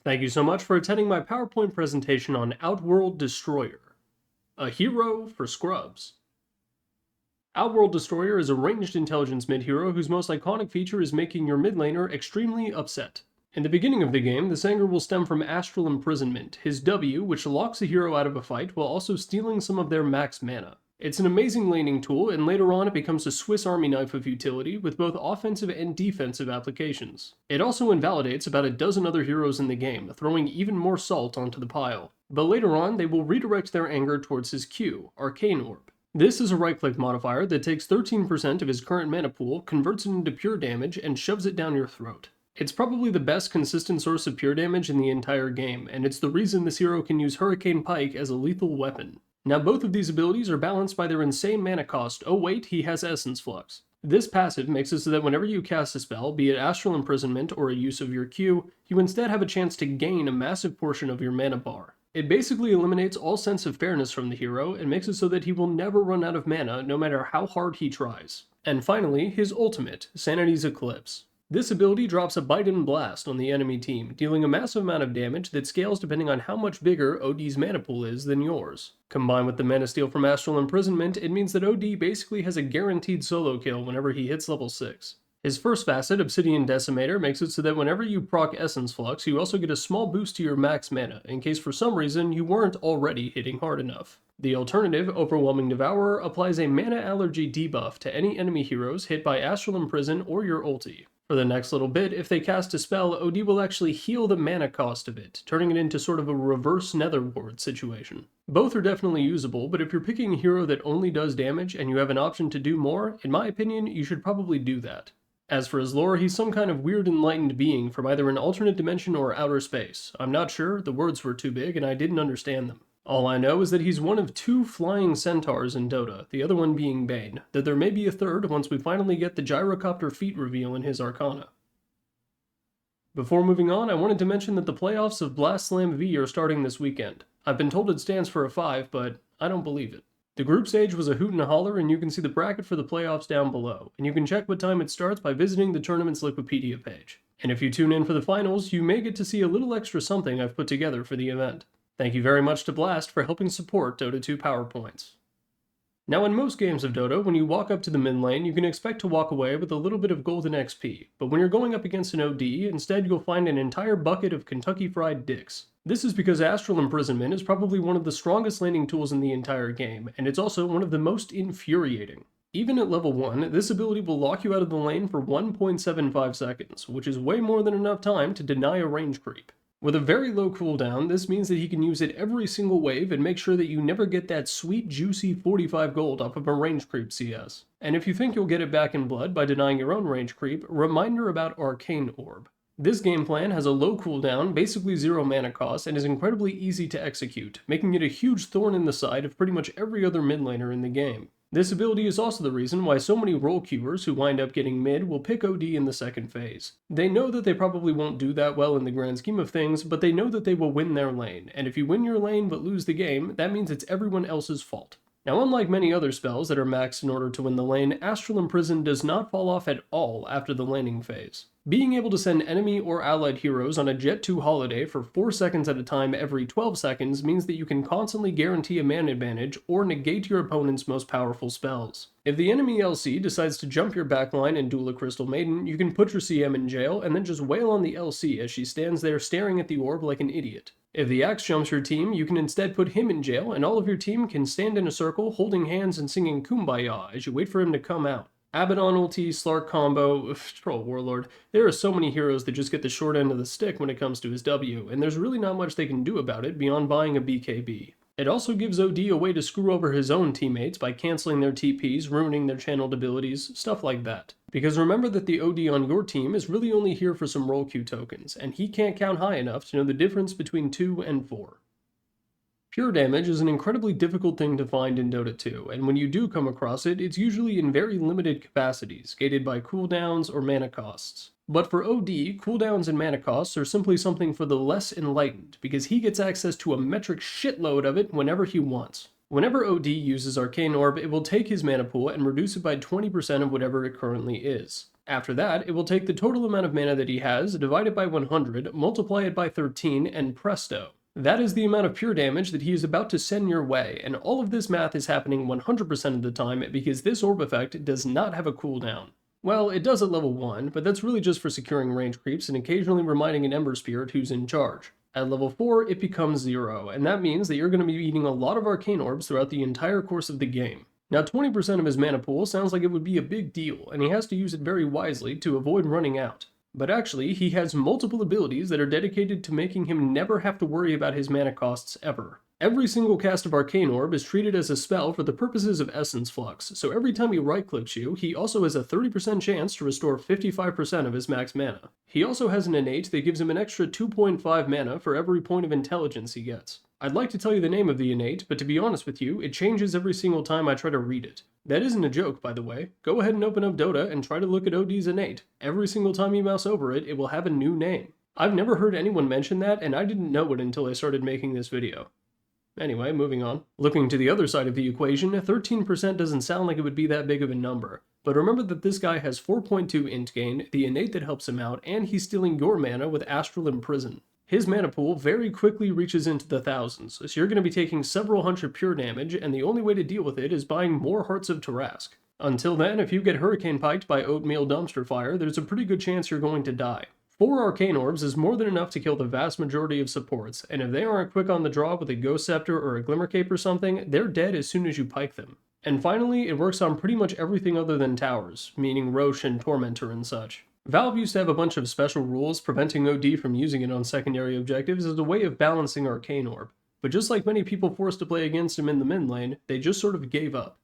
Thank you so much for attending my PowerPoint presentation on Outworld Destroyer, a hero for scrubs. Outworld Destroyer is a ranged intelligence mid-hero whose most iconic feature is making your mid laner extremely upset. In the beginning of the game, this anger will stem from Astral Imprisonment, his W, which locks a hero out of a fight while also stealing some of their max mana. It's an amazing laning tool, and later on it becomes a Swiss Army knife of utility with both offensive and defensive applications. It also invalidates about a dozen other heroes in the game, throwing even more salt onto the pile. But later on, they will redirect their anger towards his Q, Arcane Orb. This is a right-click modifier that takes 13% of his current mana pool, converts it into pure damage, and shoves it down your throat. It's probably the best consistent source of pure damage in the entire game, and it's the reason this hero can use Hurricane Pike as a lethal weapon. Now both of these abilities are balanced by their insane mana cost. Oh wait, he has Essence Flux. This passive makes it so that whenever you cast a spell, be it Astral Imprisonment or a use of your Q, you instead have a chance to gain a massive portion of your mana bar. It basically eliminates all sense of fairness from the hero and makes it so that he will never run out of mana no matter how hard he tries. And finally, his ultimate, Sanity's Eclipse. This ability drops a Bite and Blast on the enemy team, dealing a massive amount of damage that scales depending on how much bigger OD's mana pool is than yours. Combined with the mana steal from Astral Imprisonment, it means that OD basically has a guaranteed solo kill whenever he hits level 6. His first facet, Obsidian Decimator, makes it so that whenever you proc Essence Flux, you also get a small boost to your max mana, in case for some reason you weren't already hitting hard enough. The alternative, Overwhelming Devourer, applies a mana allergy debuff to any enemy heroes hit by Astral Imprison or your ulti. For the next little bit, if they cast a spell, OD will actually heal the mana cost of it, turning it into sort of a reverse Nether Ward situation. Both are definitely usable, but if you're picking a hero that only does damage and you have an option to do more, in my opinion, you should probably do that. As for his lore, he's some kind of weird enlightened being from either an alternate dimension or outer space. I'm not sure, the words were too big and I didn't understand them. All I know is that he's one of 2 flying centaurs in Dota, the other one being Bane, that there may be a third once we finally get the gyrocopter feat reveal in his Arcana. Before moving on, I wanted to mention that the playoffs of Blast Slam V are starting this weekend. I've been told it stands for a 5, but I don't believe it. The group stage was a hoot and a holler, and you can see the bracket for the playoffs down below, and you can check what time it starts by visiting the tournament's Wikipedia page. And if you tune in for the finals, you may get to see a little extra something I've put together for the event. Thank you very much to Blast for helping support Dota 2 PowerPoints. Now in most games of Dota, when you walk up to the mid lane, you can expect to walk away with a little bit of golden XP, but when you're going up against an OD, instead you'll find an entire bucket of Kentucky Fried Dicks. This is because Astral Imprisonment is probably one of the strongest laning tools in the entire game, and it's also one of the most infuriating. Even at level 1, this ability will lock you out of the lane for 1.75 seconds, which is way more than enough time to deny a range creep. With a very low cooldown, this means that he can use it every single wave and make sure that you never get that sweet juicy 45 gold off of a range creep CS. And if you think you'll get it back in blood by denying your own range creep, reminder about Arcane Orb. This game plan has a low cooldown, basically 0 mana cost, and is incredibly easy to execute, making it a huge thorn in the side of pretty much every other mid laner in the game. This ability is also the reason why so many role queuers who wind up getting mid will pick OD in the second phase. They know that they probably won't do that well in the grand scheme of things, but they know that they will win their lane, and if you win your lane but lose the game, that means it's everyone else's fault. Now, unlike many other spells that are maxed in order to win the lane, Astral Imprison does not fall off at all after the laning phase. Being able to send enemy or allied heroes on a Jet 2 holiday for 4 seconds at a time every 12 seconds means that you can constantly guarantee a mana advantage or negate your opponent's most powerful spells. If the enemy LC decides to jump your backline and duel a Crystal Maiden, you can put your CM in jail and then just wail on the LC as she stands there staring at the orb like an idiot. If the Axe jumps your team, you can instead put him in jail and all of your team can stand in a circle holding hands and singing Kumbaya as you wait for him to come out. Abaddon ulti, Slark combo, Troll Warlord, there are so many heroes that just get the short end of the stick when it comes to his W, and there's really not much they can do about it beyond buying a BKB. It also gives OD a way to screw over his own teammates by cancelling their TPs, ruining their channeled abilities, stuff like that. Because remember that the OD on your team is really only here for some role queue tokens, and he can't count high enough to know the difference between 2 and 4. Pure damage is an incredibly difficult thing to find in Dota 2, and when you do come across it, it's usually in very limited capacities, gated by cooldowns or mana costs. But for OD, cooldowns and mana costs are simply something for the less enlightened, because he gets access to a metric shitload of it whenever he wants. Whenever OD uses Arcane Orb, it will take his mana pool and reduce it by 20% of whatever it currently is. After that, it will take the total amount of mana that he has, divide it by 100, multiply it by 13, and presto. That is the amount of pure damage that he is about to send your way, and all of this math is happening 100% of the time because this orb effect does not have a cooldown. Well, it does at level 1, but that's really just for securing range creeps and occasionally reminding an Ember Spirit who's in charge. At level 4, it becomes 0, and that means that you're going to be eating a lot of arcane orbs throughout the entire course of the game. Now 20% of his mana pool sounds like it would be a big deal, and he has to use it very wisely to avoid running out. But actually, he has multiple abilities that are dedicated to making him never have to worry about his mana costs ever. Every single cast of Arcane Orb is treated as a spell for the purposes of Essence Flux, so every time he right-clicks you, he also has a 30% chance to restore 55% of his max mana. He also has an innate that gives him an extra 2.5 mana for every point of intelligence he gets. I'd like to tell you the name of the innate, but to be honest with you, it changes every single time I try to read it. That isn't a joke, by the way. Go ahead and open up Dota and try to look at OD's innate. Every single time you mouse over it, it will have a new name. I've never heard anyone mention that, and I didn't know it until I started making this video. Anyway, moving on. Looking to the other side of the equation, 13% doesn't sound like it would be that big of a number. But remember that this guy has 4.2 int gain, the innate that helps him out, and he's stealing your mana with Astral Imprison. His mana pool very quickly reaches into the thousands, so you're going to be taking several hundred pure damage, and the only way to deal with it is buying more Hearts of Tarask. Until then, if you get Hurricane Piked by Oatmeal Dumpster Fire, there's a pretty good chance you're going to die. 4 Arcane Orbs is more than enough to kill the vast majority of supports, and if they aren't quick on the draw with a Ghost Scepter or a Glimmer Cape or something, they're dead as soon as you pike them. And finally, it works on pretty much everything other than towers, meaning Roche and Tormentor and such. Valve used to have a bunch of special rules preventing OD from using it on secondary objectives as a way of balancing Arcane Orb, but just like many people forced to play against him in the mid lane, they just sort of gave up.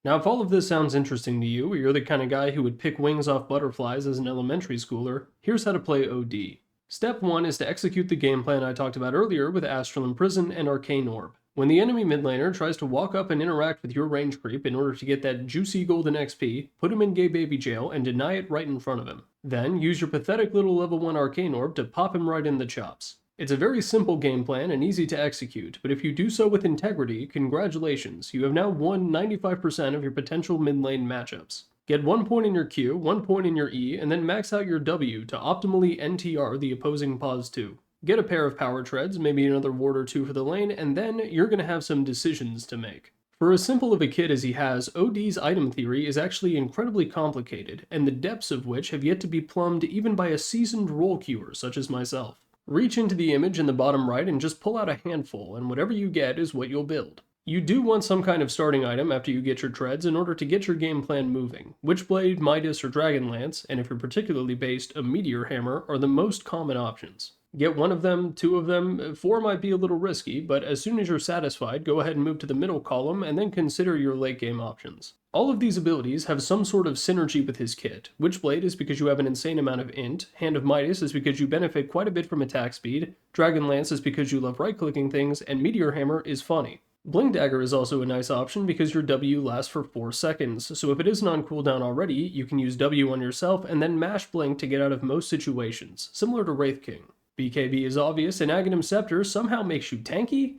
Now, if all of this sounds interesting to you, or you're the kind of guy who would pick wings off butterflies as an elementary schooler, here's how to play OD. Step 1 is to execute the game plan I talked about earlier with Astral Imprison and Arcane Orb. When the enemy mid laner tries to walk up and interact with your range creep in order to get that juicy golden XP, put him in gay baby jail and deny it right in front of him. Then, use your pathetic little level 1 Arcane Orb to pop him right in the chops. It's a very simple game plan and easy to execute, but if you do so with integrity, congratulations, you have now won 95% of your potential mid lane matchups. Get 1 point in your Q, 1 point in your E, and then max out your W to optimally NTR the opposing pause 2. Get a pair of power treads, maybe another ward or 2 for the lane, and then you're going to have some decisions to make. For as simple of a kid as he has, OD's item theory is actually incredibly complicated, and the depths of which have yet to be plumbed even by a seasoned role queuer such as myself. Reach into the image in the bottom right and just pull out a handful, and whatever you get is what you'll build. You do want some kind of starting item after you get your treads in order to get your game plan moving. Witchblade, Midas, or Dragonlance, and if you're particularly based, a Meteor Hammer, are the most common options. Get 1 of them, 2 of them, 4 might be a little risky, but as soon as you're satisfied, go ahead and move to the middle column and then consider your late game options. All of these abilities have some sort of synergy with his kit. Witchblade is because you have an insane amount of int, Hand of Midas is because you benefit quite a bit from attack speed, Dragonlance is because you love right-clicking things, and Meteor Hammer is funny. Blink Dagger is also a nice option because your W lasts for 4 seconds, so if it isn't on cooldown already, you can use W on yourself and then mash Blink to get out of most situations, similar to Wraith King. BKB is obvious, and Aghanim Scepter somehow makes you tanky?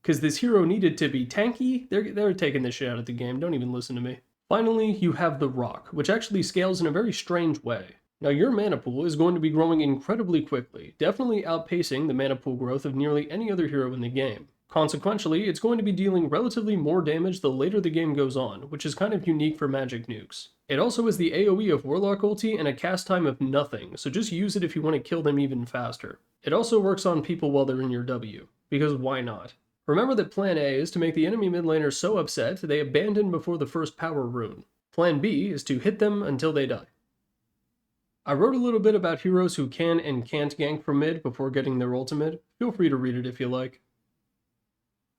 Because this hero needed to be tanky? They're taking this shit out of the game, don't even listen to me. Finally, you have the Rock, which actually scales in a very strange way. Now your mana pool is going to be growing incredibly quickly, definitely outpacing the mana pool growth of nearly any other hero in the game. Consequently, it's going to be dealing relatively more damage the later the game goes on, which is kind of unique for magic nukes. It also has the AoE of Warlock ulti and a cast time of nothing, so just use it if you want to kill them even faster. It also works on people while they're in your W, because why not? Remember that plan A is to make the enemy mid laner so upset they abandon before the first power rune. Plan B is to hit them until they die. I wrote a little bit about heroes who can and can't gank from mid before getting their ultimate. Feel free to read it if you like.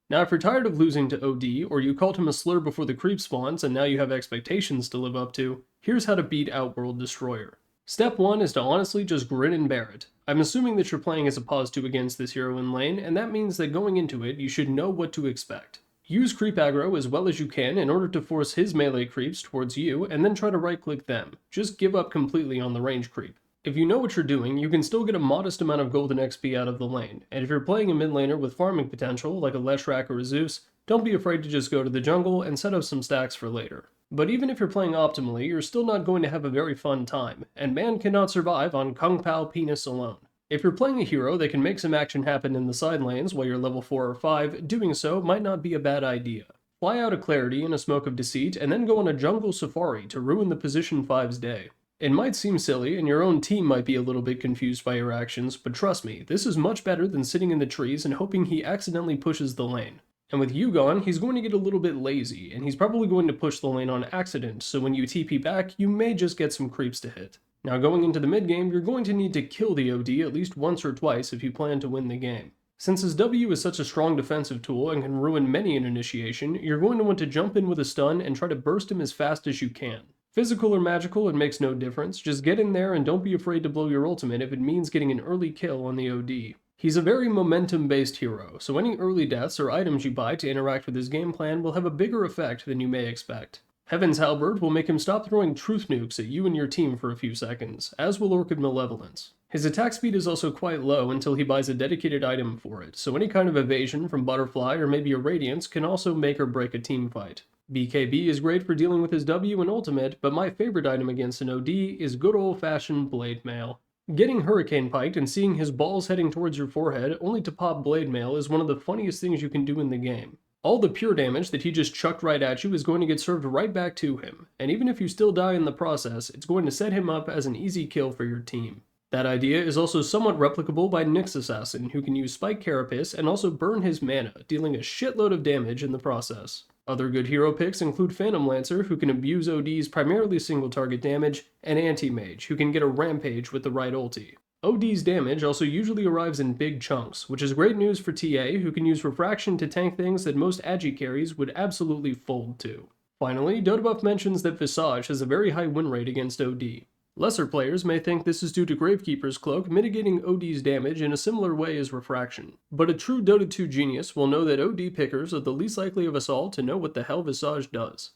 Now if you're tired of losing to OD, or you called him a slur before the creep spawns and now you have expectations to live up to, here's how to beat Outworld Destroyer. Step 1 is to honestly just grin and bear it. I'm assuming that you're playing as a pause 2 against this hero in lane, and that means that going into it, you should know what to expect. Use creep aggro as well as you can in order to force his melee creeps towards you, and then try to right-click them. Just give up completely on the range creep. If you know what you're doing, you can still get a modest amount of golden XP out of the lane, and if you're playing a mid laner with farming potential, like a Leshrac or a Zeus, don't be afraid to just go to the jungle and set up some stacks for later. But even if you're playing optimally, you're still not going to have a very fun time, and man cannot survive on Kung Pao penis alone. If you're playing a hero that can make some action happen in the side lanes while you're level 4 or 5, doing so might not be a bad idea. Fly out of Clarity in a Smoke of Deceit, and then go on a jungle safari to ruin the Position 5's day. It might seem silly, and your own team might be a little bit confused by your actions, but trust me, this is much better than sitting in the trees and hoping he accidentally pushes the lane. And with you gone, he's going to get a little bit lazy, and he's probably going to push the lane on accident, so when you TP back, you may just get some creeps to hit. Now going into the mid game, you're going to need to kill the OD at least once or twice if you plan to win the game. Since his W is such a strong defensive tool and can ruin many an initiation, you're going to want to jump in with a stun and try to burst him as fast as you can. Physical or magical, it makes no difference, just get in there and don't be afraid to blow your ultimate if it means getting an early kill on the OD. He's a very momentum-based hero, so any early deaths or items you buy to interact with his game plan will have a bigger effect than you may expect. Heaven's Halberd will make him stop throwing truth nukes at you and your team for a few seconds, as will Orchid Malevolence. His attack speed is also quite low until he buys a dedicated item for it, so any kind of evasion from Butterfly or maybe a Radiance can also make or break a team fight. BKB is great for dealing with his W and ultimate, but my favorite item against an OD is good old-fashioned Blade Mail. Getting Hurricane Piked and seeing his balls heading towards your forehead only to pop Blade Mail is one of the funniest things you can do in the game. All the pure damage that he just chucked right at you is going to get served right back to him, and even if you still die in the process, it's going to set him up as an easy kill for your team. That idea is also somewhat replicable by Nyx Assassin, who can use Spike Carapace and also burn his mana, dealing a shitload of damage in the process. Other good hero picks include Phantom Lancer, who can abuse OD's primarily single target damage, and Anti-Mage, who can get a rampage with the right ulti. OD's damage also usually arrives in big chunks, which is great news for TA, who can use Refraction to tank things that most Agi carries would absolutely fold to. Finally, Dotabuff mentions that Visage has a very high win rate against OD. Lesser players may think this is due to Gravekeeper's Cloak mitigating OD's damage in a similar way as Refraction, but a true Dota 2 genius will know that OD pickers are the least likely of us all to know what the hell Visage does.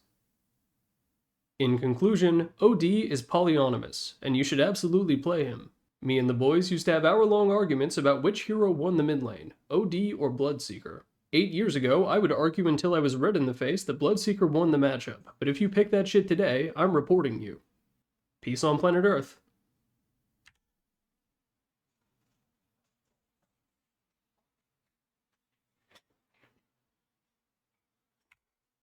In conclusion, OD is polyonymous, and you should absolutely play him. Me and the boys used to have hour-long arguments about which hero won the mid lane, OD or Bloodseeker. 8 years ago, I would argue until I was red in the face that Bloodseeker won the matchup, but if you pick that shit today, I'm reporting you. Peace on planet Earth.